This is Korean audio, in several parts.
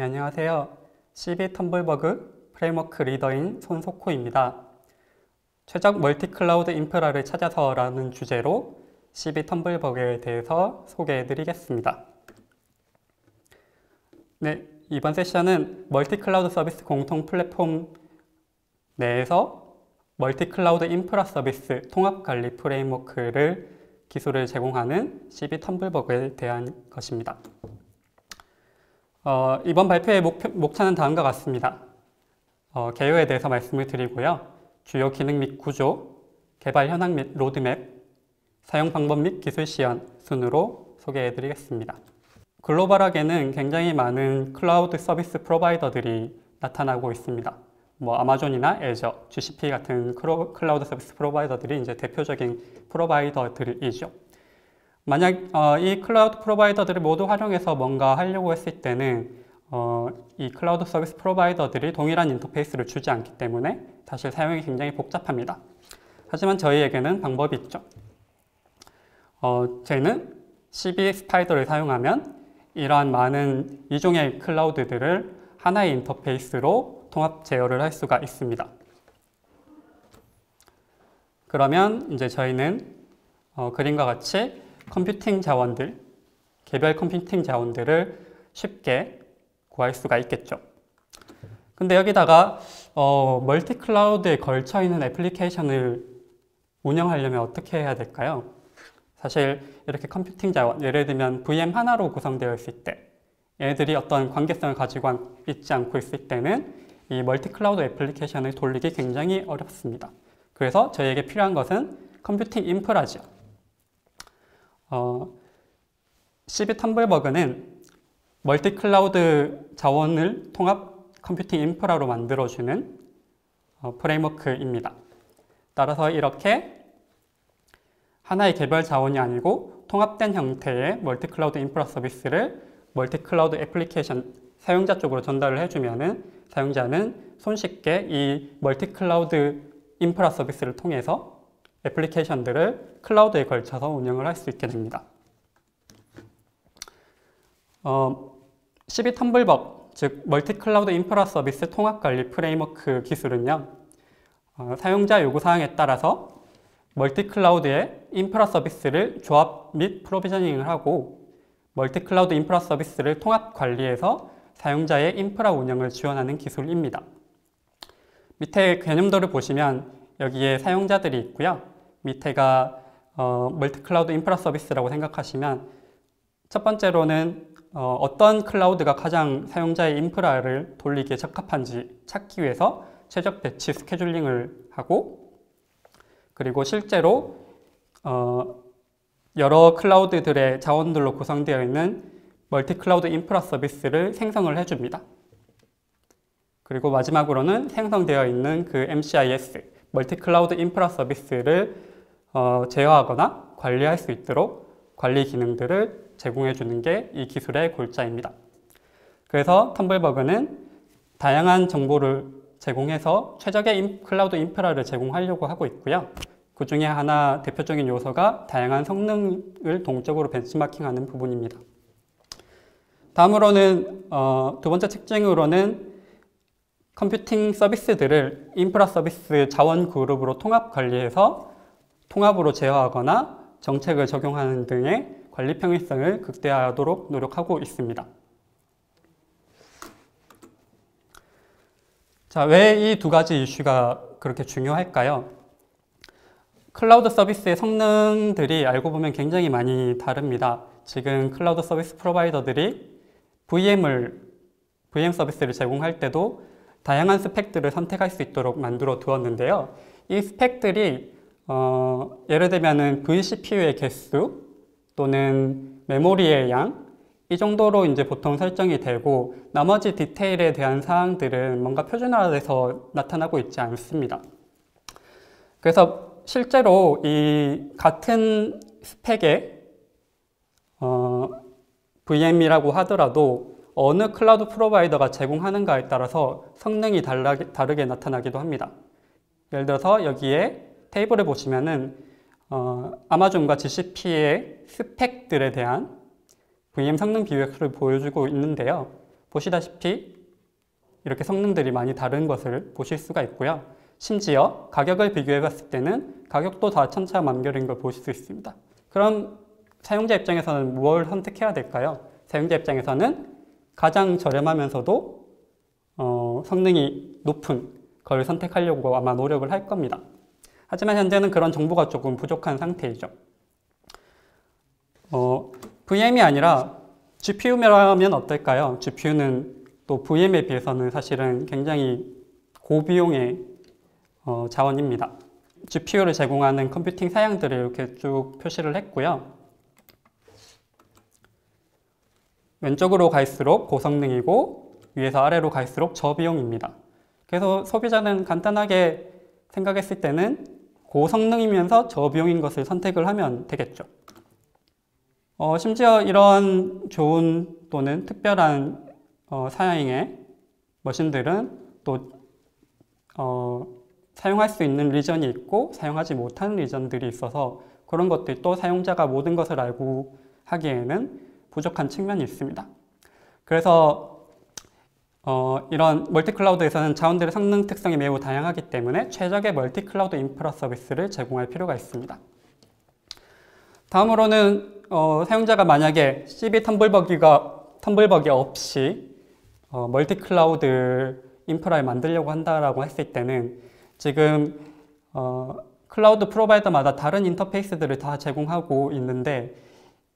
안녕하세요. CB 텀블버그 프레임워크 리더인 손석호입니다. 최적 멀티 클라우드 인프라를 찾아서라는 주제로 CB 텀블버그에 대해서 소개해 드리겠습니다. 네, 이번 세션은 멀티 클라우드 서비스 공통 플랫폼 내에서 멀티 클라우드 인프라 서비스 통합 관리 프레임워크를 기술을 제공하는 CB 텀블버그에 대한 것입니다. 이번 발표의 목차는 다음과 같습니다. 개요에 대해서 말씀을 드리고요. 주요 기능 및 구조, 개발 현황 및 로드맵, 사용 방법 및 기술 시연 순으로 소개해 드리겠습니다. 글로벌하게는 굉장히 많은 클라우드 서비스 프로바이더들이 나타나고 있습니다. 아마존이나 애저, GCP 같은 클라우드 서비스 프로바이더들이 이제 대표적인 프로바이더들이죠. 만약 이 클라우드 프로바이더들을 모두 활용해서 뭔가 하려고 했을 때는 이 클라우드 서비스 프로바이더들이 동일한 인터페이스를 주지 않기 때문에 사실 사용이 굉장히 복잡합니다. 하지만 저희에게는 방법이 있죠. 저희는 CB 스파이더를 사용하면 이러한 많은 이종의 클라우드들을 하나의 인터페이스로 통합 제어를 할 수가 있습니다. 그러면 이제 저희는 그림과 같이 컴퓨팅 자원들, 개별 컴퓨팅 자원들을 쉽게 구할 수가 있겠죠. 근데 여기다가 멀티 클라우드에 걸쳐 있는 애플리케이션을 운영하려면 어떻게 해야 될까요? 사실 이렇게 컴퓨팅 자원, 예를 들면 VM 하나로 구성되어 있을 때 얘네들이 어떤 관계성을 가지고 있지 않고 있을 때는 이 멀티 클라우드 애플리케이션을 돌리기 굉장히 어렵습니다. 그래서 저희에게 필요한 것은 컴퓨팅 인프라죠. CB 텀블버그는 멀티 클라우드 자원을 통합 컴퓨팅 인프라로 만들어주는 프레임워크입니다. 따라서 이렇게 하나의 개별 자원이 아니고 통합된 형태의 멀티 클라우드 인프라 서비스를 멀티 클라우드 애플리케이션 사용자 쪽으로 전달을 해주면은 사용자는 손쉽게 이 멀티 클라우드 인프라 서비스를 통해서 애플리케이션들을 클라우드에 걸쳐서 운영을 할 수 있게 됩니다. CB 텀블버그, 즉 멀티 클라우드 인프라 서비스 통합 관리 프레임워크 기술은요, 사용자 요구사항에 따라서 멀티 클라우드의 인프라 서비스를 조합 및 프로비저닝을 하고 멀티 클라우드 인프라 서비스를 통합 관리해서 사용자의 인프라 운영을 지원하는 기술입니다. 밑에 개념도를 보시면 여기에 사용자들이 있고요. 밑에가 멀티 클라우드 인프라 서비스라고 생각하시면 첫 번째로는 어떤 클라우드가 가장 사용자의 인프라를 돌리기에 적합한지 찾기 위해서 최적 배치 스케줄링을 하고, 그리고 실제로 여러 클라우드들의 자원들로 구성되어 있는 멀티 클라우드 인프라 서비스를 생성을 해줍니다. 그리고 마지막으로는 생성되어 있는 그 MCIS, 멀티 클라우드 인프라 서비스를 제어하거나 관리할 수 있도록 관리 기능들을 제공해 주는 게 이 기술의 골자입니다. 그래서 텀블버그는 다양한 정보를 제공해서 최적의 클라우드 인프라를 제공하려고 하고 있고요. 그 중에 하나 대표적인 요소가 다양한 성능을 동적으로 벤치마킹하는 부분입니다. 다음으로는 두 번째 특징으로는 컴퓨팅 서비스들을 인프라 서비스 자원 그룹으로 통합 관리해서 통합으로 제어하거나 정책을 적용하는 등의 관리 평일성을 극대화하도록 노력하고 있습니다. 자, 왜 이 두 가지 이슈가 그렇게 중요할까요? 클라우드 서비스의 성능들이 알고 보면 굉장히 많이 다릅니다. 지금 클라우드 서비스 프로바이더들이 VM 서비스를 제공할 때도 다양한 스펙들을 선택할 수 있도록 만들어 두었는데요. 이 스펙들이 예를 들면은 vCPU의 개수 또는 메모리의 양, 이 정도로 이제 보통 설정이 되고 나머지 디테일에 대한 사항들은 뭔가 표준화돼서 나타나고 있지 않습니다. 그래서 실제로 이 같은 스펙의 VM이라고 하더라도 어느 클라우드 프로바이더가 제공하는가에 따라서 성능이 다르게 나타나기도 합니다. 예를 들어서 여기에 테이블을 보시면은 아마존과 GCP의 스펙들에 대한 VM 성능 비교를 보여주고 있는데요. 보시다시피 이렇게 성능들이 많이 다른 것을 보실 수가 있고요. 심지어 가격을 비교해 봤을 때는 가격도 다 천차만별인 걸 보실 수 있습니다. 그럼 사용자 입장에서는 뭘 선택해야 될까요? 사용자 입장에서는 가장 저렴하면서도 성능이 높은 걸 선택하려고 아마 노력을 할 겁니다. 하지만 현재는 그런 정보가 조금 부족한 상태이죠. VM이 아니라 GPU라면 어떨까요? GPU는 또 VM에 비해서는 사실은 굉장히 고비용의 자원입니다. GPU를 제공하는 컴퓨팅 사양들을 이렇게 쭉 표시를 했고요. 왼쪽으로 갈수록 고성능이고 위에서 아래로 갈수록 저비용입니다. 그래서 소비자는 간단하게 생각했을 때는 고성능이면서 저비용인 것을 선택을 하면 되겠죠. 심지어 이런 좋은 또는 특별한 사양의 머신들은 또 사용할 수 있는 리전이 있고 사용하지 못하는 리전들이 있어서 그런 것들도 사용자가 모든 것을 알고 하기에는 부족한 측면이 있습니다. 그래서 이런 멀티클라우드에서는 자원들의 성능 특성이 매우 다양하기 때문에 최적의 멀티클라우드 인프라 서비스를 제공할 필요가 있습니다. 다음으로는 사용자가 만약에 CB 텀블버기 없이 멀티클라우드 인프라를 만들려고 한다라고 했을 때는 지금 클라우드 프로바이더마다 다른 인터페이스들을 다 제공하고 있는데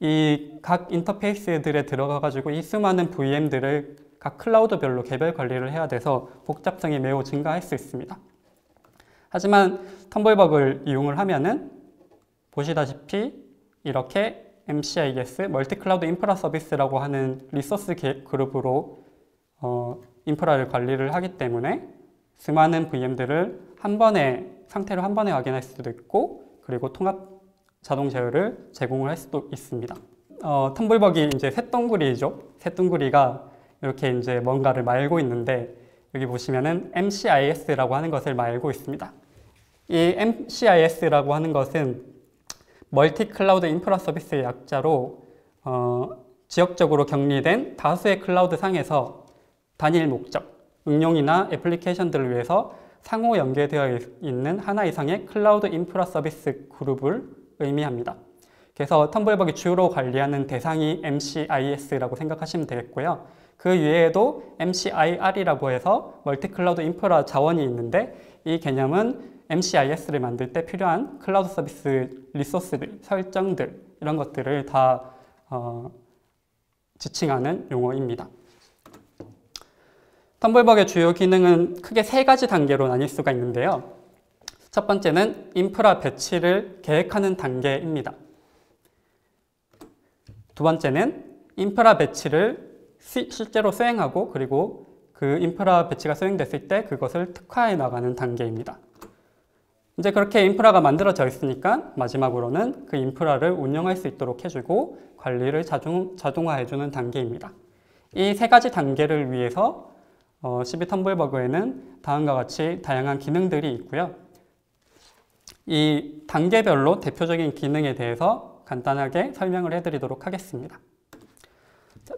이 각 인터페이스들에 들어가 가지고 이 수많은 VM들을 각 클라우드별로 개별 관리를 해야 돼서 복잡성이 매우 증가할 수 있습니다. 하지만 텀블버그를 이용을 하면은 보시다시피 이렇게 MCIS 멀티클라우드 인프라 서비스라고 하는 리소스 그룹으로 인프라를 관리를 하기 때문에 수많은 VM들을 상태를 한 번에 확인할 수도 있고 그리고 통합 자동 제어를 제공을 할 수도 있습니다. 텀블버기 이제 쇳덩구리죠. 쇳덩구리가 이렇게 이제 뭔가를 말고 있는데 여기 보시면은 MCIS라고 하는 것을 말고 있습니다. 이 MCIS라고 하는 것은 멀티 클라우드 인프라 서비스의 약자로 지역적으로 격리된 다수의 클라우드 상에서 단일 목적, 응용이나 애플리케이션들을 위해서 상호 연계되어 있는 하나 이상의 클라우드 인프라 서비스 그룹을 의미합니다. 그래서 텀블버기 주로 관리하는 대상이 MCIS라고 생각하시면 되겠고요. 그 외에도 MCIR이라고 해서 멀티 클라우드 인프라 자원이 있는데 이 개념은 MCIS를 만들 때 필요한 클라우드 서비스 리소스들, 설정들 이런 것들을 다 지칭하는 용어입니다. 텀블버그의 주요 기능은 크게 세 가지 단계로 나뉠 수가 있는데요. 첫 번째는 인프라 배치를 계획하는 단계입니다. 두 번째는 인프라 배치를 실제로 수행하고 그리고 그 인프라 배치가 수행됐을 때 그것을 특화해 나가는 단계입니다. 이제 그렇게 인프라가 만들어져 있으니까 마지막으로는 그 인프라를 운영할 수 있도록 해주고 관리를 자동화해주는 단계입니다. 이 세 가지 단계를 위해서 CB 텀블버그에는 다음과 같이 다양한 기능들이 있고요. 이 단계별로 대표적인 기능에 대해서 간단하게 설명을 해드리도록 하겠습니다.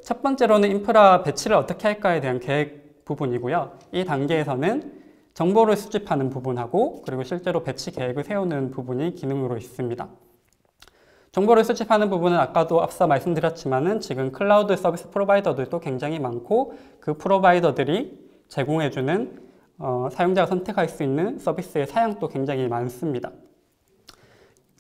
첫 번째로는 인프라 배치를 어떻게 할까에 대한 계획 부분이고요. 이 단계에서는 정보를 수집하는 부분하고 그리고 실제로 배치 계획을 세우는 부분이 기능으로 있습니다. 정보를 수집하는 부분은 아까도 앞서 말씀드렸지만은 지금 클라우드 서비스 프로바이더들도 굉장히 많고 그 프로바이더들이 제공해주는 사용자가 선택할 수 있는 서비스의 사양도 굉장히 많습니다.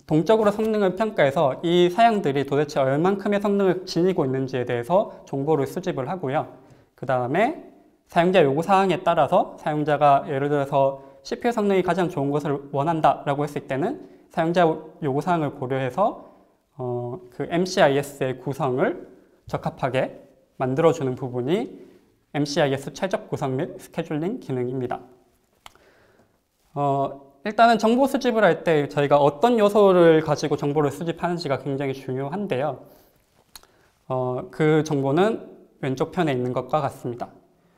동적으로 성능을 평가해서 이 사양들이 도대체 얼만큼의 성능을 지니고 있는지에 대해서 정보를 수집을 하고요. 그 다음에 사용자 요구사항에 따라서 사용자가 예를 들어서 CPU 성능이 가장 좋은 것을 원한다라고 했을 때는 사용자 요구사항을 고려해서 그 MCIS의 구성을 적합하게 만들어주는 부분이 MCIS 최적 구성 및 스케줄링 기능입니다. 일단은 정보 수집을 할 때 저희가 어떤 요소를 가지고 정보를 수집하는지가 굉장히 중요한데요. 그 정보는 왼쪽 편에 있는 것과 같습니다.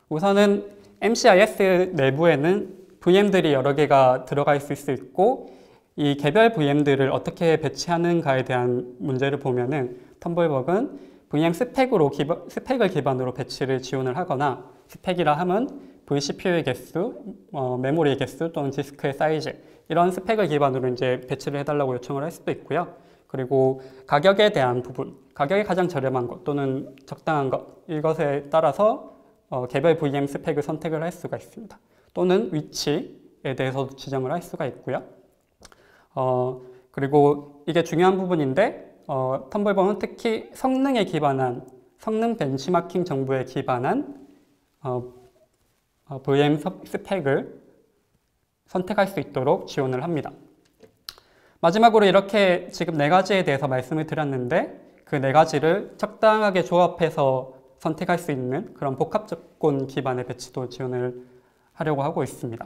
우선은 MCIS 내부에는 VM들이 여러 개가 들어가 있을 수 있고 이 개별 VM들을 어떻게 배치하는가에 대한 문제를 보면은 텀블버그는 VM 스펙을 기반으로 배치를 지원을 하거나 스펙이라 함은 vCPU의 개수, 메모리의 개수 또는 디스크의 사이즈 이런 스펙을 기반으로 이제 배치를 해달라고 요청을 할 수도 있고요. 그리고 가격에 대한 부분, 가격이 가장 저렴한 것 또는 적당한 것 이것에 따라서 개별 VM 스펙을 선택을 할 수가 있습니다. 또는 위치에 대해서도 지정을 할 수가 있고요. 그리고 이게 중요한 부분인데 텀블벅은 특히 성능에 기반한 성능 벤치마킹 정보에 기반한 VM 스펙을 선택할 수 있도록 지원을 합니다. 마지막으로 이렇게 지금 4가지에 대해서 말씀을 드렸는데 그 4가지를 적당하게 조합해서 선택할 수 있는 그런 복합 조건 기반의 배치도 지원을 하려고 하고 있습니다.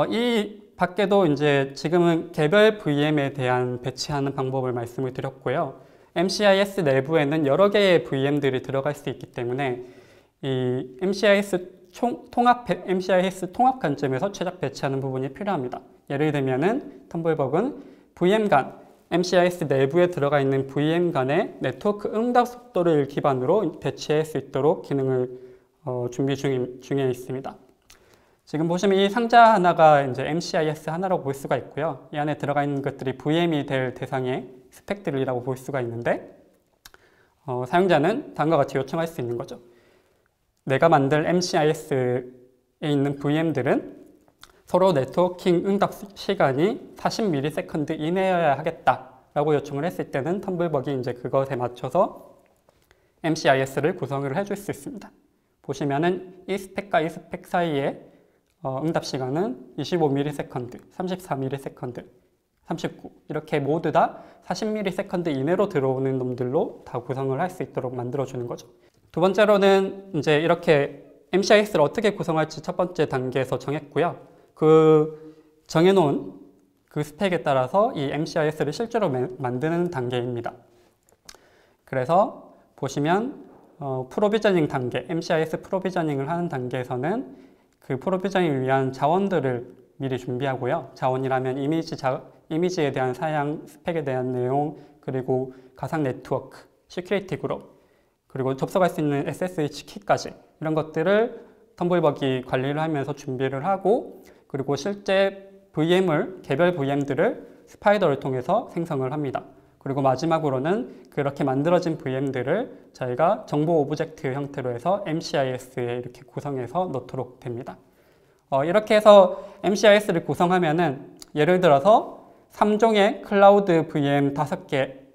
이 밖에도 이제 지금은 개별 VM에 대한 배치하는 방법을 말씀을 드렸고요. MCIS 내부에는 여러 개의 VM들이 들어갈 수 있기 때문에 이 MCIS 통합 관점에서 최적 배치하는 부분이 필요합니다. 예를 들면은 텀블벅은 VM 간, MCIS 내부에 들어가 있는 VM 간의 네트워크 응답 속도를 기반으로 배치할 수 있도록 기능을 준비 중에 있습니다. 지금 보시면 이 상자 하나가 이제 MCIS 하나라고 볼 수가 있고요. 이 안에 들어가 있는 것들이 VM이 될 대상의 스펙들이라고 볼 수가 있는데 사용자는 다음과 같이 요청할 수 있는 거죠. 내가 만들 MCIS에 있는 VM들은 서로 네트워킹 응답 시간이 40ms 이내여야 하겠다라고 요청을 했을 때는 텀블벅이 이제 그것에 맞춰서 MCIS를 구성을 해줄 수 있습니다. 보시면은 이 스펙과 이 스펙 사이에 응답 시간은 25ms, 34ms, 39 이렇게 모두 다 40ms 이내로 들어오는 놈들로 다 구성을 할 수 있도록 만들어주는 거죠. 두 번째로는 이제 이렇게 MCIS를 어떻게 구성할지 첫 번째 단계에서 정했고요. 그 정해놓은 그 스펙에 따라서 이 MCIS를 실제로 만드는 단계입니다. 그래서 보시면 프로비저닝 단계, MCIS 프로비저닝을 하는 단계에서는 그 프로비저닝을 위한 자원들을 미리 준비하고요. 자원이라면 이미지에 대한 사양, 스펙에 대한 내용, 그리고 가상 네트워크, 시큐리티 그룹, 그리고 접속할 수 있는 SSH 키까지 이런 것들을 텀블벅이 관리를 하면서 준비를 하고 그리고 실제 개별 VM들을 스파이더를 통해서 생성을 합니다. 그리고 마지막으로는 그렇게 만들어진 VM들을 저희가 정보 오브젝트 형태로 해서 MCIS에 이렇게 구성해서 넣도록 됩니다. 이렇게 해서 MCIS를 구성하면은 예를 들어서 3종의 클라우드에 VM 5개의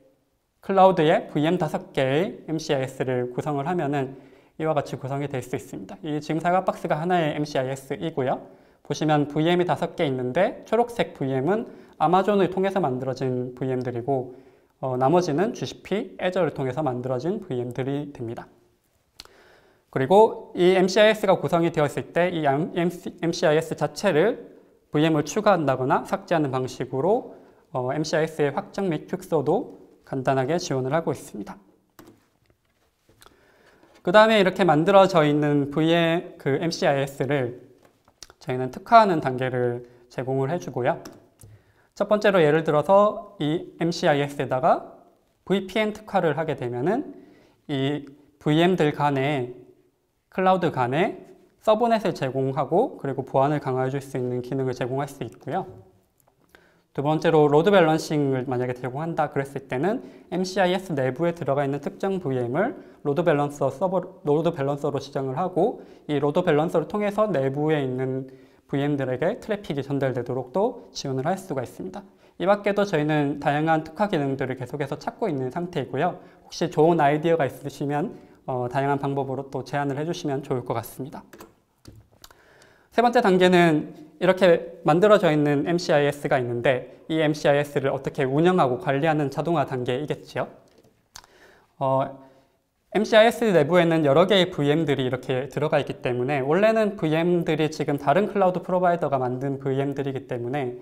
MCIS를 구성을 하면은 이와 같이 구성이 될 수 있습니다. 이 지금 사각 박스가 하나의 MCIS이고요. 보시면 VM이 5개 있는데 초록색 VM은 아마존을 통해서 만들어진 VM들이고 나머지는 GCP, 애저를 통해서 만들어진 VM들이 됩니다. 그리고 이 MCIS가 구성이 되었을 때 이 MCIS 자체를 VM을 추가한다거나 삭제하는 방식으로 MCIS의 확장 및 축소도 간단하게 지원을 하고 있습니다. 그 다음에 이렇게 만들어져 있는 MCIS를 저희는 특화하는 단계를 제공을 해주고요. 첫 번째로 예를 들어서 이 MCIS에다가 VPN 특화를 하게 되면은 이 VM들 간에 클라우드 간에 서브넷을 제공하고 그리고 보안을 강화해 줄 수 있는 기능을 제공할 수 있고요. 두 번째로 로드 밸런싱을 만약에 제공한다 그랬을 때는 MCIS 내부에 들어가 있는 특정 VM을 로드 밸런서로 지정을 하고 이 로드 밸런서를 통해서 내부에 있는 VM들에게 트래픽이 전달되도록 또 지원을 할 수가 있습니다. 이 밖에도 저희는 다양한 특화 기능들을 계속해서 찾고 있는 상태이고요. 혹시 좋은 아이디어가 있으시면 다양한 방법으로 또 제안을 해주시면 좋을 것 같습니다. 세 번째 단계는 이렇게 만들어져 있는 MCIS가 있는데 이 MCIS를 어떻게 운영하고 관리하는 자동화 단계이겠지요. MCIS 내부에는 여러 개의 VM들이 이렇게 들어가 있기 때문에 원래는 VM들이 지금 다른 클라우드 프로바이더가 만든 VM들이기 때문에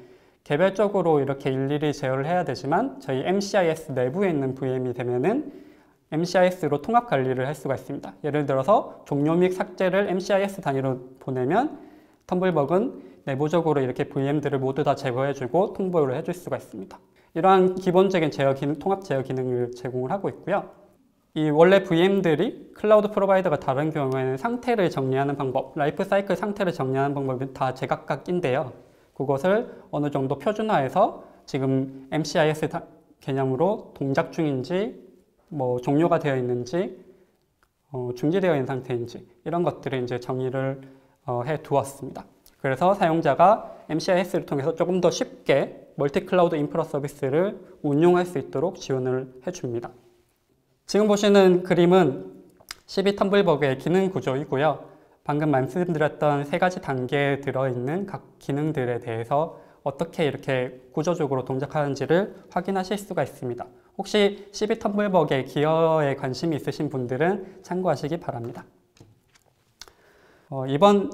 개별적으로 이렇게 일일이 제어를 해야 되지만 저희 MCIS 내부에 있는 VM이 되면은 MCIS로 통합 관리를 할 수가 있습니다. 예를 들어서 종료 및 삭제를 MCIS 단위로 보내면 텀블벅은 내부적으로 이렇게 VM들을 모두 다 제거해주고 통보를 해줄 수가 있습니다. 이러한 기본적인 통합 제어 기능을 제공을 하고 있고요. 이 원래 VM들이 클라우드 프로바이더가 다른 경우에는 상태를 정리하는 방법, 라이프 사이클 상태를 정리하는 방법이 다 제각각인데요. 그것을 어느 정도 표준화해서 지금 MCIS 개념으로 동작 중인지, 뭐 종료가 되어 있는지, 중지되어 있는 상태인지 이런 것들을 이제 정의를 해 두었습니다. 그래서 사용자가 MCIS를 통해서 조금 더 쉽게 멀티 클라우드 인프라 서비스를 운용할 수 있도록 지원을 해줍니다. 지금 보시는 그림은 CB 텀블벅의 기능 구조이고요. 방금 말씀드렸던 세 가지 단계에 들어있는 각 기능들에 대해서 어떻게 이렇게 구조적으로 동작하는지를 확인하실 수가 있습니다. 혹시 CB 텀블벅의 기여에 관심이 있으신 분들은 참고하시기 바랍니다. 이번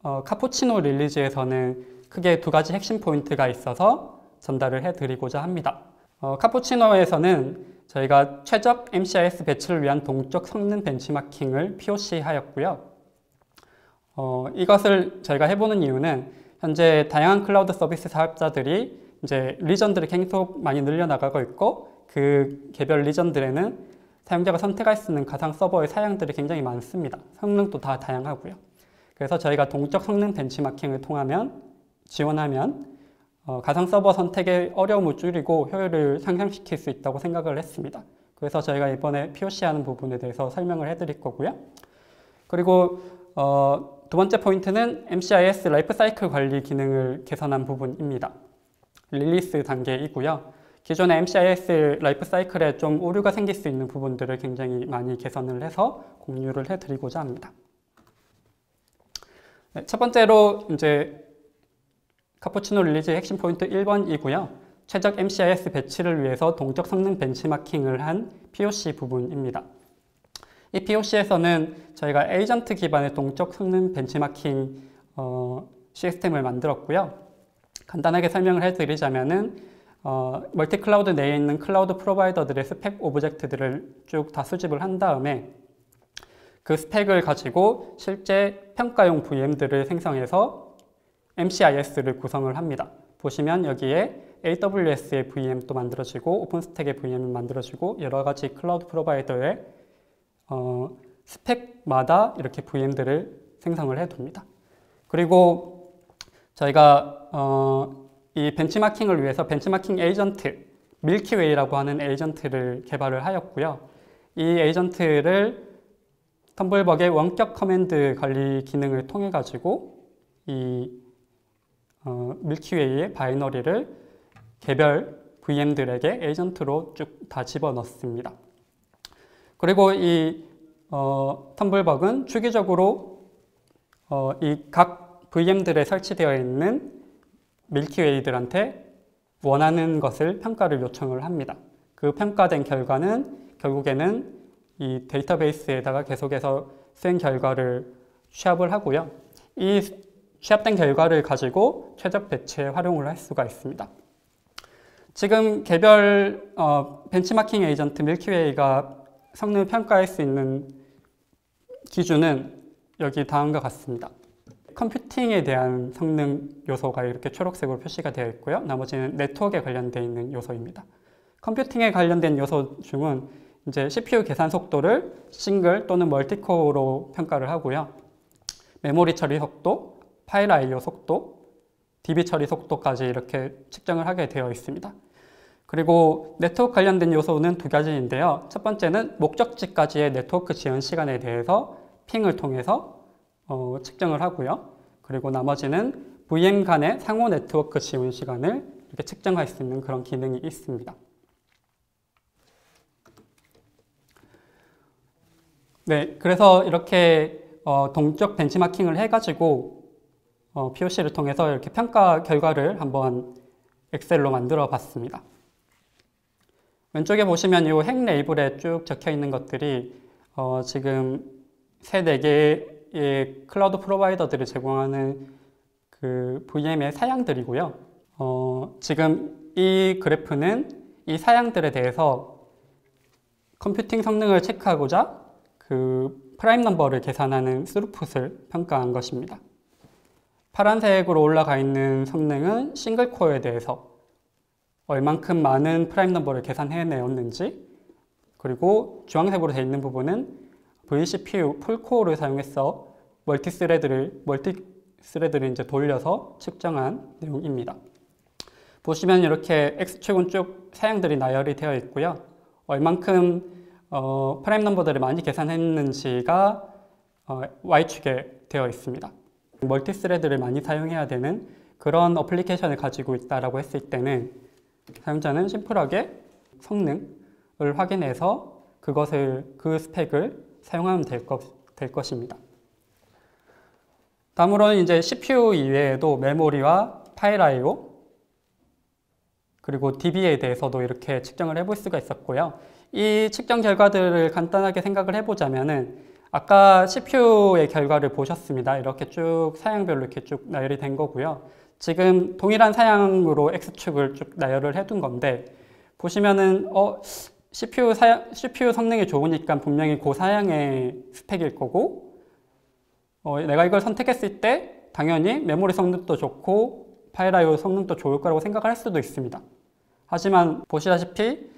카푸치노 릴리즈에서는 크게 두 가지 핵심 포인트가 있어서 전달을 해드리고자 합니다. 카푸치노에서는 저희가 최적 MCIS 배치를 위한 동적 성능 벤치마킹을 POC 하였고요. 이것을 저희가 해보는 이유는 현재 다양한 클라우드 서비스 사업자들이 이제 리전들이 계속 많이 늘려나가고 있고 그 개별 리전들에는 사용자가 선택할 수 있는 가상 서버의 사양들이 굉장히 많습니다. 성능도 다 다양하고요. 그래서 저희가 동적 성능 벤치마킹을 지원하면 가상 서버 선택의 어려움을 줄이고 효율을 상향시킬 수 있다고 생각을 했습니다. 그래서 저희가 이번에 POC 하는 부분에 대해서 설명을 해드릴 거고요. 그리고 두 번째 포인트는 MCIS 라이프 사이클 관리 기능을 개선한 부분입니다. 릴리스 단계이고요. 기존의 MCIS 라이프 사이클에 좀 오류가 생길 수 있는 부분들을 굉장히 많이 개선을 해서 공유를 해드리고자 합니다. 네, 첫 번째로 이제 카푸치노 릴리즈의 핵심 포인트 1번이고요. 최적 MCIS 배치를 위해서 동적 성능 벤치마킹을 한 POC 부분입니다. 이 POC에서는 저희가 에이전트 기반의 동적 성능 벤치마킹 시스템을 만들었고요. 간단하게 설명을 해드리자면은 멀티 클라우드 내에 있는 클라우드 프로바이더들의 스펙 오브젝트들을 쭉 다 수집을 한 다음에 그 스펙을 가지고 실제 평가용 VM들을 생성해서 MCIS를 구성을 합니다. 보시면 여기에 AWS의 VM도 만들어지고 오픈스택의 VM이 만들어지고 여러 가지 클라우드 프로바이더의 스펙마다 이렇게 VM들을 생성을 해둡니다. 그리고 저희가 이 벤치마킹을 위해서 벤치마킹 에이전트, 밀키웨이라고 하는 에이전트를 개발을 하였고요. 이 에이전트를 텀블벅의 원격 커맨드 관리 기능을 통해 가지고 이 밀키웨이의 바이너리를 개별 VM들에게 에이전트로 쭉 다 집어넣습니다. 그리고 이 텀블벅은 주기적으로 이 각 VM들에 설치되어 있는 밀키웨이들한테 원하는 것을 평가를 요청을 합니다. 그 평가된 결과는 결국에는 이 데이터베이스에다가 계속해서 수행 결과를 취합을 하고요. 이 취합된 결과를 가지고 최적 배치에 활용을 할 수가 있습니다. 지금 개별 벤치마킹 에이전트 밀키웨이가 성능을 평가할 수 있는 기준은 여기 다음과 같습니다. 컴퓨팅에 대한 성능 요소가 이렇게 초록색으로 표시가 되어 있고요. 나머지는 네트워크에 관련되어 있는 요소입니다. 컴퓨팅에 관련된 요소 중은 이제 CPU 계산 속도를 싱글 또는 멀티코어로 평가를 하고요. 메모리 처리 속도, 파일 I/O 속도, DB 처리 속도까지 이렇게 측정을 하게 되어 있습니다. 그리고 네트워크 관련된 요소는 두 가지인데요. 첫 번째는 목적지까지의 네트워크 지연 시간에 대해서 핑을 통해서 측정을 하고요. 그리고 나머지는 VM 간의 상호 네트워크 지원 시간을 이렇게 측정할 수 있는 그런 기능이 있습니다. 네, 그래서 이렇게 동적 벤치마킹을 해가지고 POC를 통해서 이렇게 평가 결과를 한번 엑셀로 만들어 봤습니다. 왼쪽에 보시면 이 핵 레이블에 쭉 적혀 있는 것들이 지금 4개의 클라우드 프로바이더들이 제공하는 그 VM의 사양들이고요. 지금 이 그래프는 이 사양들에 대해서 컴퓨팅 성능을 체크하고자 그 프라임 넘버를 계산하는 스루풋을 평가한 것입니다. 파란색으로 올라가 있는 성능은 싱글 코어에 대해서 얼만큼 많은 프라임 넘버를 계산해내었는지, 그리고 주황색으로 되어 있는 부분은 vCPU 풀코어를 사용해서 멀티스레드를 이제 돌려서 측정한 내용입니다. 보시면 이렇게 X축은 쭉 사양들이 나열이 되어 있고요. 얼만큼 프라임 넘버들을 많이 계산했는지가 Y축에 되어 있습니다. 멀티스레드를 많이 사용해야 되는 그런 어플리케이션을 가지고 있다고 했을 때는 사용자는 심플하게 성능을 확인해서 그 스펙을 사용하면 될 것입니다. 다음으로는 이제 CPU 이외에도 메모리와 파일 I/O 그리고 DB에 대해서도 이렇게 측정을 해볼 수가 있었고요. 이 측정 결과들을 간단하게 생각을 해보자면은 아까 CPU의 결과를 보셨습니다. 이렇게 쭉 사양별로 이렇게 쭉 나열이 된 거고요. 지금 동일한 사양으로 X축을 쭉 나열을 해둔 건데 보시면은 CPU 성능이 좋으니까 분명히 고사양의 스펙일 거고 내가 이걸 선택했을 때 당연히 메모리 성능도 좋고 파일 I/O 성능도 좋을 거라고 생각을 할 수도 있습니다. 하지만 보시다시피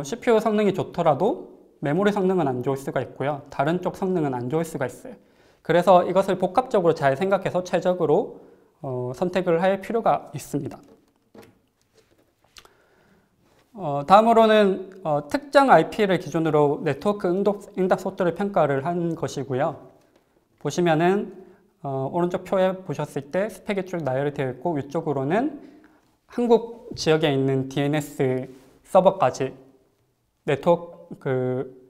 CPU 성능이 좋더라도 메모리 성능은 안 좋을 수가 있고요. 다른 쪽 성능은 안 좋을 수가 있어요. 그래서 이것을 복합적으로 잘 생각해서 최적으로 선택을 할 필요가 있습니다. 다음으로는 특정 IP를 기준으로 네트워크 응답 속도를 평가를 한 것이고요. 보시면은 오른쪽 표에 보셨을 때 스펙이 쭉 나열이 되어 있고 위쪽으로는 한국 지역에 있는 DNS 서버까지 네트워크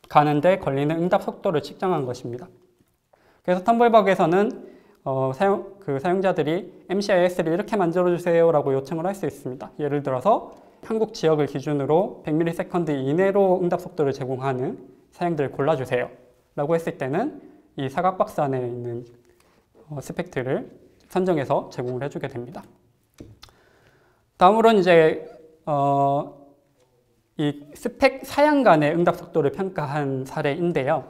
가는데 걸리는 응답 속도를 측정한 것입니다. 그래서 텀블벅에서는 사용자들이 MCIS를 이렇게 만들어주세요 라고 요청을 할 수 있습니다. 예를 들어서 한국 지역을 기준으로 100ms 이내로 응답 속도를 제공하는 사양들을 골라주세요 라고 했을 때는 이 사각박스 안에 있는 스펙들을 선정해서 제공을 해주게 됩니다. 다음으로는 이제 이 스펙 사양 간의 응답 속도를 평가한 사례인데요.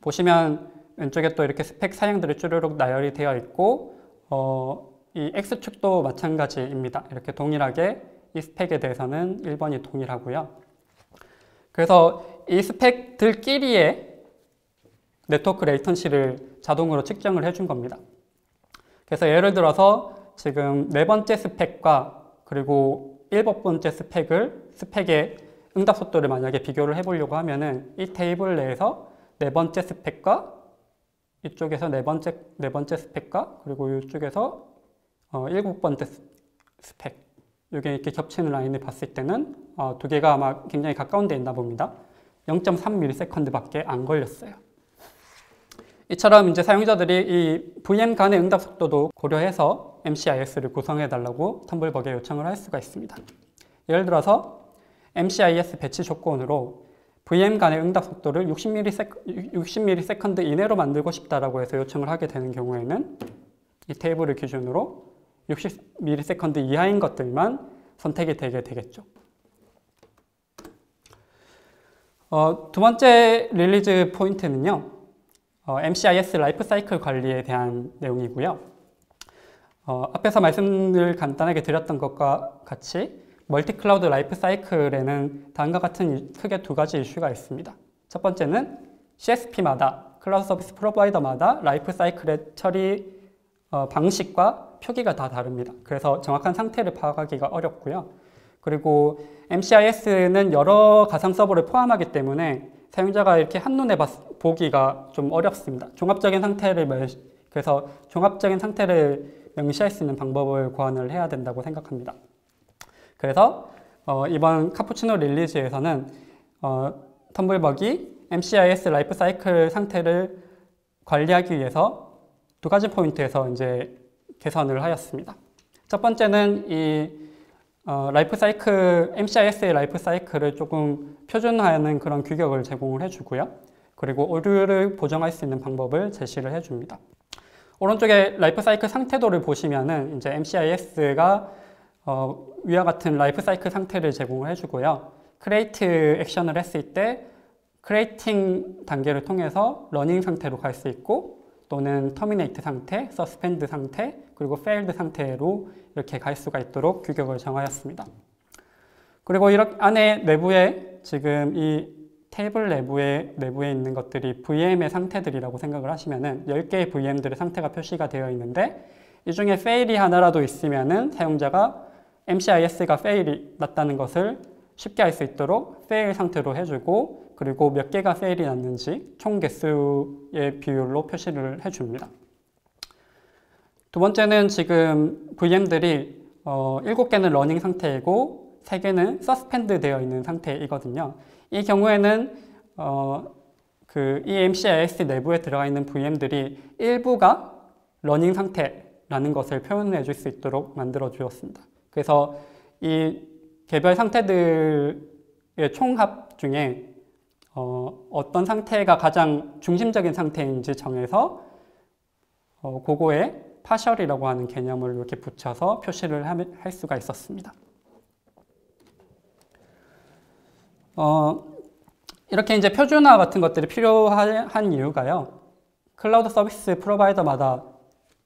보시면 왼쪽에 또 이렇게 스펙 사양들이 쭈르륵 나열이 되어 있고 이 X축도 마찬가지입니다. 이렇게 동일하게 이 스펙에 대해서는 1번이 동일하고요. 그래서 이 스펙들끼리의 네트워크 레이턴시를 자동으로 측정을 해준 겁니다. 그래서 예를 들어서 지금 네 번째 스펙과 그리고 7번째 스펙의 응답 속도를 만약에 비교를 해보려고 하면은 이 테이블 내에서 네 번째 스펙과 이쪽에서 네 번째 스펙과 그리고 이쪽에서 7번째 스펙 이게 이렇게 겹치는 라인을 봤을 때는 두 개가 아마 굉장히 가까운 데 있나 봅니다. 0.3ms 밖에 안 걸렸어요. 이처럼 이제 사용자들이 이 VM 간의 응답 속도도 고려해서 MCIS를 구성해 달라고 텀블벅에 요청을 할 수가 있습니다. 예를 들어서 MCIS 배치 조건으로 VM 간의 응답 속도를 60ms 이내로 만들고 싶다라고 해서 요청을 하게 되는 경우에는 이 테이블을 기준으로 60ms 이하인 것들만 선택이 되게 되겠죠. 두 번째 릴리즈 포인트는요. MCIS 라이프 사이클 관리에 대한 내용이고요. 앞에서 말씀을 간단하게 드렸던 것과 같이 멀티 클라우드 라이프 사이클에는 다음과 같은 크게 두 가지 이슈가 있습니다. 첫 번째는 CSP마다 클라우드 서비스 프로바이더마다 라이프 사이클의 처리 방식과 표기가 다 다릅니다. 그래서 정확한 상태를 파악하기가 어렵고요. 그리고 MCIS는 여러 가상 서버를 포함하기 때문에 사용자가 이렇게 한눈에 보기가 좀 어렵습니다. 그래서 종합적인 상태를 명시할 수 있는 방법을 고안을 해야 된다고 생각합니다. 그래서 이번 카푸치노 릴리즈에서는 텀블벅이 MCIS 라이프 사이클 상태를 관리하기 위해서 두 가지 포인트에서 이제 개선을 하였습니다. 첫 번째는 이 MCIS의 라이프 사이클을 조금 표준화하는 그런 규격을 제공을 해주고요. 그리고 오류를 보정할 수 있는 방법을 제시를 해줍니다. 오른쪽에 라이프 사이클 상태도를 보시면은 이제 MCIS가 위와 같은 라이프 사이클 상태를 제공을 해주고요. 크리에이트 액션을 했을 때 크리에이팅 단계를 통해서 러닝 상태로 갈 수 있고 또는 터미네이트 상태, 서스펜드 상태, 그리고 페일드 상태로 이렇게 갈 수가 있도록 규격을 정하였습니다. 그리고 이렇게 내부에 지금 이 테이블 내부에 있는 것들이 VM의 상태들이라고 생각을 하시면은 10개의 VM들의 상태가 표시가 되어 있는데 이 중에 페일이 하나라도 있으면은 사용자가 MCIS가 페일이 났다는 것을 쉽게 알 수 있도록 페일 상태로 해주고, 그리고 몇 개가 페일이 났는지 총 개수의 비율로 표시를 해줍니다. 두 번째는 지금 VM들이 7개는 러닝 상태이고 3개는 서스펜드 되어 있는 상태이거든요. 이 경우에는 이 MCIS 내부에 들어가 있는 VM들이 일부가 러닝 상태라는 것을 표현해 줄 수 있도록 만들어 주었습니다. 그래서 이 개별 상태들의 총합 중에 어떤 상태가 가장 중심적인 상태인지 정해서 그거에 파셜이라고 하는 개념을 이렇게 붙여서 표시를 할 수가 있었습니다. 이렇게 이제 표준화 같은 것들이 필요한 이유가요. 클라우드 서비스 프로바이더마다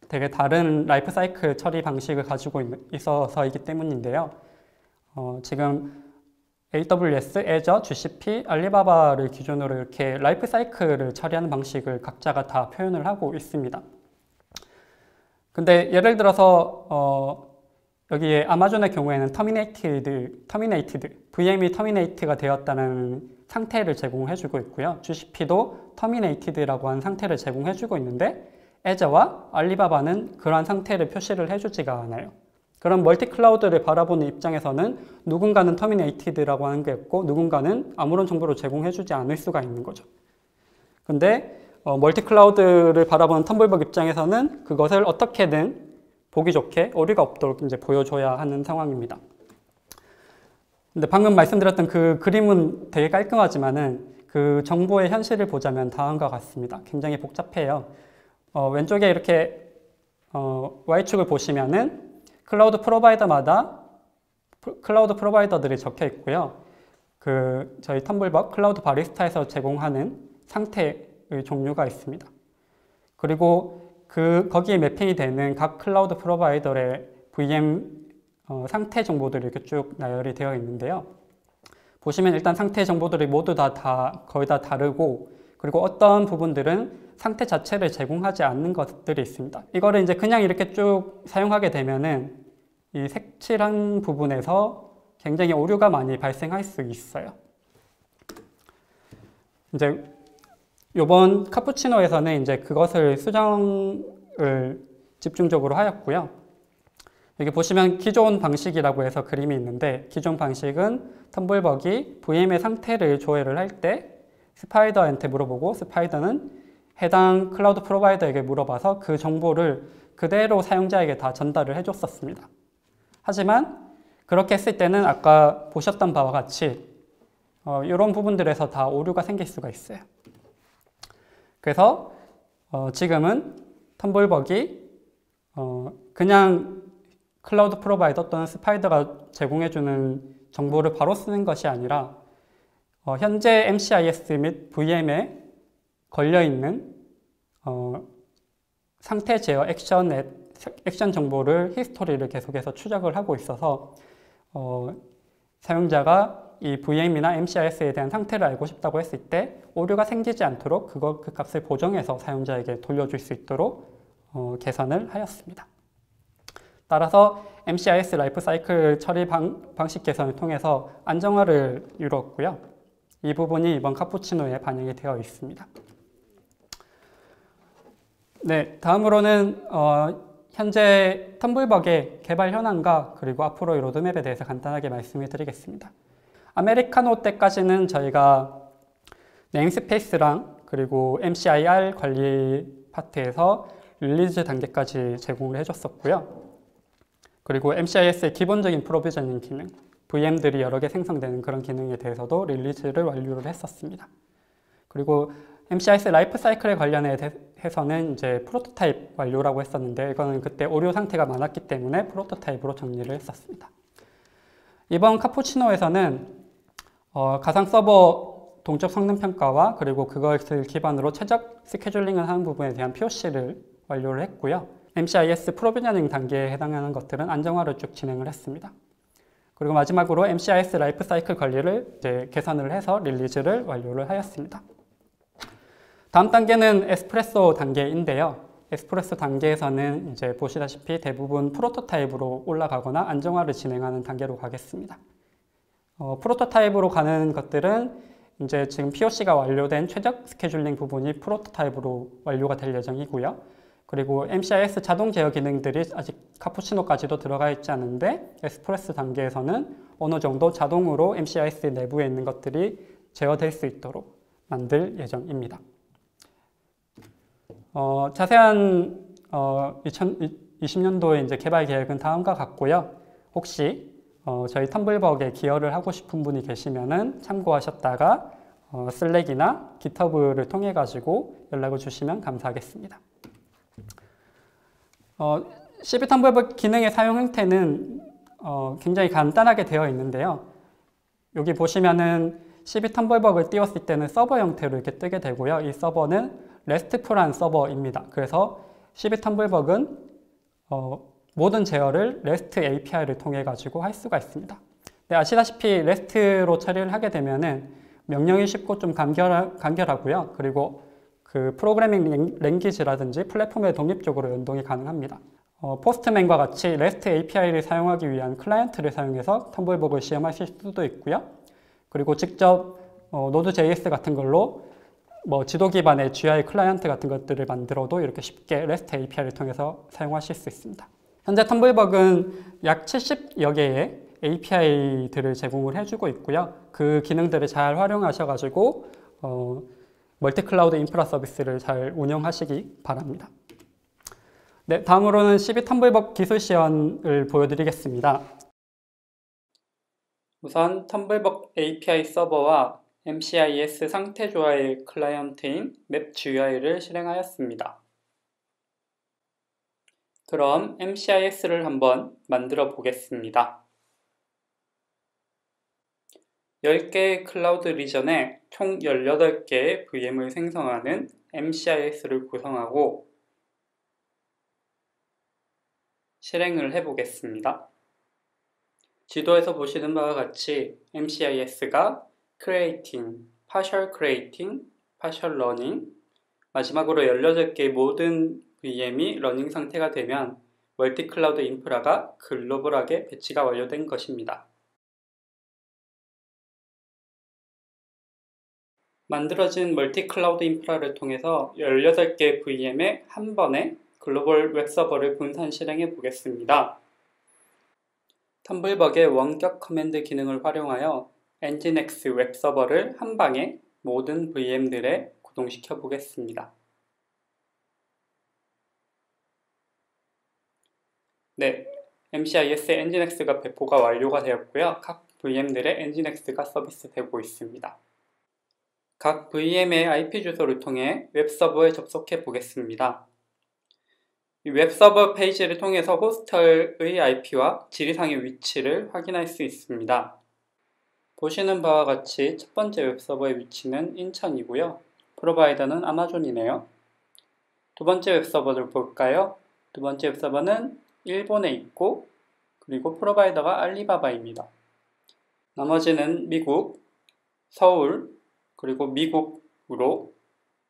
되게 다른 라이프 사이클 처리 방식을 가지고 있어서이기 때문인데요. 지금 AWS, Azure, GCP, 알리바바를 기준으로 이렇게 라이프 사이클을 처리하는 방식을 각자가 다 표현을 하고 있습니다. 근데 예를 들어서 여기에 아마존의 경우에는 terminated, VM이 terminate가 되었다는 상태를 제공해주고 있고요. GCP도 terminated라고 하는 상태를 제공해주고 있는데 Azure와 알리바바는 그러한 상태를 표시를 해주지가 않아요. 그럼 멀티 클라우드를 바라보는 입장에서는 누군가는 terminated라고 하는 게 있고 누군가는 아무런 정보를 제공해주지 않을 수가 있는 거죠. 근데 멀티 클라우드를 바라보는 텀블벅 입장에서는 그것을 어떻게든 보기 좋게 오류가 없도록 이제 보여줘야 하는 상황입니다. 근데 방금 말씀드렸던 그 그림은 되게 깔끔하지만은 그 정보의 현실을 보자면 다음과 같습니다. 굉장히 복잡해요. 왼쪽에 이렇게 Y축을 보시면은 클라우드 프로바이더마다 클라우드 프로바이더들이 적혀 있고요. 저희 텀블벅 클라우드 바리스타에서 제공하는 상태의 종류가 있습니다. 그리고 거기에 매핑이 되는 각 클라우드 프로바이더의 VM 상태 정보들이 이렇게 쭉 나열이 되어 있는데요. 보시면 일단 상태 정보들이 모두 거의 다 다르고, 그리고 어떤 부분들은 상태 자체를 제공하지 않는 것들이 있습니다. 이거를 이제 그냥 이렇게 쭉 사용하게 되면은 이 색칠한 부분에서 굉장히 오류가 많이 발생할 수 있어요. 이제 이번 카푸치노에서는 이제 그것을 수정을 집중적으로 하였고요. 여기 보시면 기존 방식이라고 해서 그림이 있는데, 기존 방식은 텀블벅이 VM의 상태를 조회를 할 때 스파이더한테 물어보고 스파이더는 해당 클라우드 프로바이더에게 물어봐서 그 정보를 그대로 사용자에게 다 전달을 해줬었습니다. 하지만 그렇게 했을 때는 아까 보셨던 바와 같이 이런 부분들에서 다 오류가 생길 수가 있어요. 그래서 지금은 텀블벅이 그냥 클라우드 프로바이더 또는 스파이더가 제공해주는 정보를 바로 쓰는 것이 아니라 현재 MCIS 및 VM에 걸려있는 상태 제어 액션 정보를 히스토리를 계속해서 추적을 하고 있어서 사용자가 이 VM이나 MCIS에 대한 상태를 알고 싶다고 했을 때 오류가 생기지 않도록 그 값을 보정해서 사용자에게 돌려줄 수 있도록 개선을 하였습니다. 따라서 MCIS 라이프 사이클 처리 방식 개선을 통해서 안정화를 이루었고요. 이 부분이 이번 카푸치노에 반영이 되어 있습니다. 네, 다음으로는 현재 텀블벅의 개발 현황과 그리고 앞으로의 로드맵에 대해서 간단하게 말씀을 드리겠습니다. 아메리카노 때까지는 저희가 네임스페이스랑 그리고 MCIR 관리 파트에서 릴리즈 단계까지 제공을 해줬었고요. 그리고 MCIS의 기본적인 프로비저닝 기능, VM들이 여러 개 생성되는 그런 기능에 대해서도 릴리즈를 완료를 했었습니다. 그리고 MCIS 라이프 사이클에 관련해서는 이제 프로토타입 완료라고 했었는데, 이거는 그때 오류 상태가 많았기 때문에 프로토타입으로 정리를 했었습니다. 이번 카푸치노에서는 가상 서버 동적 성능 평가와 그리고 그것을 기반으로 최적 스케줄링을 하는 부분에 대한 POC를 완료를 했고요. MCIS 프로비저닝 단계에 해당하는 것들은 안정화를 쭉 진행을 했습니다. 그리고 마지막으로 MCIS 라이프 사이클 관리를 이제 개선을 해서 릴리즈를 완료를 하였습니다. 다음 단계는 에스프레소 단계인데요. 에스프레소 단계에서는 이제 보시다시피 대부분 프로토타입으로 올라가거나 안정화를 진행하는 단계로 가겠습니다. 프로토타입으로 가는 것들은 이제 지금 POC가 완료된 최적 스케줄링 부분이 프로토타입으로 완료가 될 예정이고요. 그리고 MCIS 자동 제어 기능들이 아직 카푸치노까지도 들어가 있지 않은데 에스프레소 단계에서는 어느 정도 자동으로 MCIS 내부에 있는 것들이 제어될 수 있도록 만들 예정입니다. 자세한 2020년도에 이제 개발 계획은 다음과 같고요. 혹시 저희 텀블벅에 기여를 하고 싶은 분이 계시면은 참고하셨다가 슬랙이나 깃허브를 통해 가지고 연락을 주시면 감사하겠습니다. CB 텀블벅 기능의 사용 형태는 굉장히 간단하게 되어 있는데요. 여기 보시면은 CB 텀블벅을 띄웠을 때는 서버 형태로 이렇게 뜨게 되고요. 이 서버는 RESTful한 서버입니다. 그래서 CB 텀블벅은 모든 제어를 REST API를 통해 가지고 할 수가 있습니다. 네, 아시다시피 REST로 처리를 하게 되면은 명령이 쉽고 좀 간결하고요. 그리고 그 프로그래밍 랭귀지라든지 플랫폼에 독립적으로 연동이 가능합니다. 포스트맨과 같이 REST API를 사용하기 위한 클라이언트를 사용해서 텀블벅을 시험하실 수도 있고요. 그리고 직접 Node.js 같은 걸로 지도 기반의 GUI 클라이언트 같은 것들을 만들어도 이렇게 쉽게 REST API를 통해서 사용하실 수 있습니다. 현재 텀블벅은 약 70여 개의 API들을 제공을 해주고 있고요. 그 기능들을 잘 활용하셔가지고 멀티클라우드 인프라 서비스를 잘 운영하시기 바랍니다. 네, 다음으로는 CB 텀블벅 기술 시연을 보여드리겠습니다. 우선 텀블벅 API 서버와 MCIS 상태 조화의 클라이언트인 MapGUI를 실행하였습니다. 그럼 MCIS를 한번 만들어 보겠습니다. 10개의 클라우드 리전에 총 18개의 VM을 생성하는 MCIS를 구성하고 실행을 해보겠습니다. 지도에서 보시는 바와 같이 MCIS가 Creating, Partial Creating, Partial Running, 마지막으로 18개의 모든 VM이 러닝 상태가 되면 멀티클라우드 인프라가 글로벌하게 배치가 완료된 것입니다. 만들어진 멀티클라우드 인프라를 통해서 18개의 VM에 한 번에 글로벌 웹서버를 분산 실행해 보겠습니다. 텀블벅의 원격 커맨드 기능을 활용하여 엔진엑스 웹서버를 한 방에 모든 VM들에 구동시켜 보겠습니다. 네, MCIS 엔진엑스가 배포가 완료가 되었고요. 각 VM들의 엔진엑스가 서비스되고 있습니다. 각 VM의 IP 주소를 통해 웹서버에 접속해 보겠습니다. 이 웹서버 페이지를 통해서 호스트의 IP와 지리상의 위치를 확인할 수 있습니다. 보시는 바와 같이 첫 번째 웹서버의 위치는 인천이고요. 프로바이더는 아마존이네요. 두 번째 웹서버를 볼까요? 두 번째 웹서버는 일본에 있고 그리고 프로바이더가 알리바바입니다. 나머지는 미국, 서울, 그리고 미국으로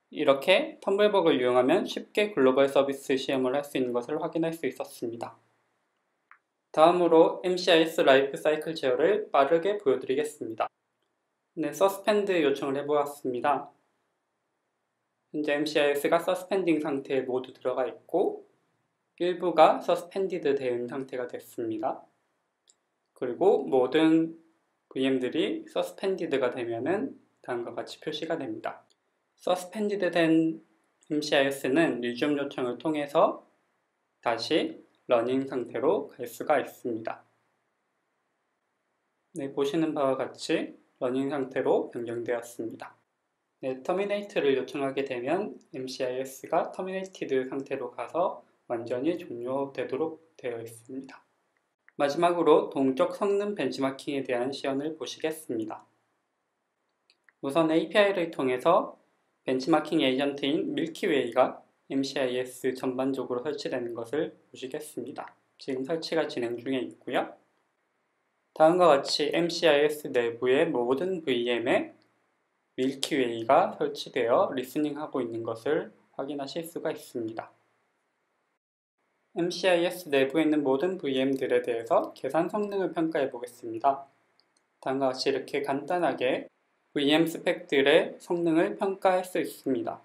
이렇게 텀블벅을 이용하면 쉽게 글로벌 서비스 시험을 할 수 있는 것을 확인할 수 있었습니다. 다음으로 MCIS 라이프 사이클 제어를 빠르게 보여드리겠습니다. 네, 서스펜드 요청을 해보았습니다. 현재 MCIS가 서스펜딩 상태에 모두 들어가 있고 일부가 서스펜디드 된 상태가 됐습니다. 그리고 모든 VM들이 서스펜디드가 되면은 다음과 같이 표시가 됩니다. 서스펜디드 된 MCIS는 리좀 요청을 통해서 다시 러닝 상태로 갈 수가 있습니다. 네, 보시는 바와 같이 러닝 상태로 변경되었습니다. 네, 터미네이트를 요청하게 되면 MCIS가 터미네이티드 상태로 가서 완전히 종료되도록 되어 있습니다. 마지막으로 동적 성능 벤치마킹에 대한 시연을 보시겠습니다. 우선 API를 통해서 벤치마킹 에이전트인 밀키웨이가 MCIS 전반적으로 설치되는 것을 보시겠습니다. 지금 설치가 진행 중에 있고요. 다음과 같이 MCIS 내부의 모든 VM에 밀키웨이가 설치되어 리스닝하고 있는 것을 확인하실 수가 있습니다. MCIS 내부에 있는 모든 VM들에 대해서 계산 성능을 평가해 보겠습니다. 다음과 같이 이렇게 간단하게 VM 스펙들의 성능을 평가할 수 있습니다.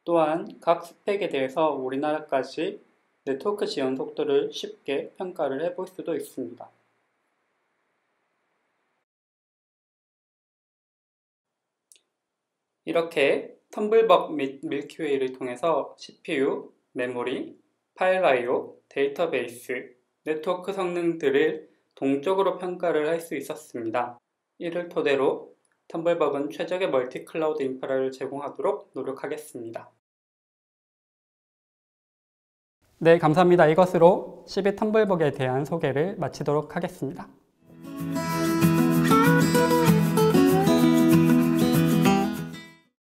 또한 각 스펙에 대해서 우리나라까지 네트워크 지원 속도를 쉽게 평가를 해볼 수도 있습니다. 이렇게 텀블벅 및 밀키웨이를 통해서 CPU, 메모리, 파일 I/O, 데이터베이스, 네트워크 성능들을 동적으로 평가를 할 수 있었습니다. 이를 토대로 텀블벅은 최적의 멀티 클라우드 인프라를 제공하도록 노력하겠습니다. 네, 감사합니다. 이것으로 12 텀블벅에 대한 소개를 마치도록 하겠습니다.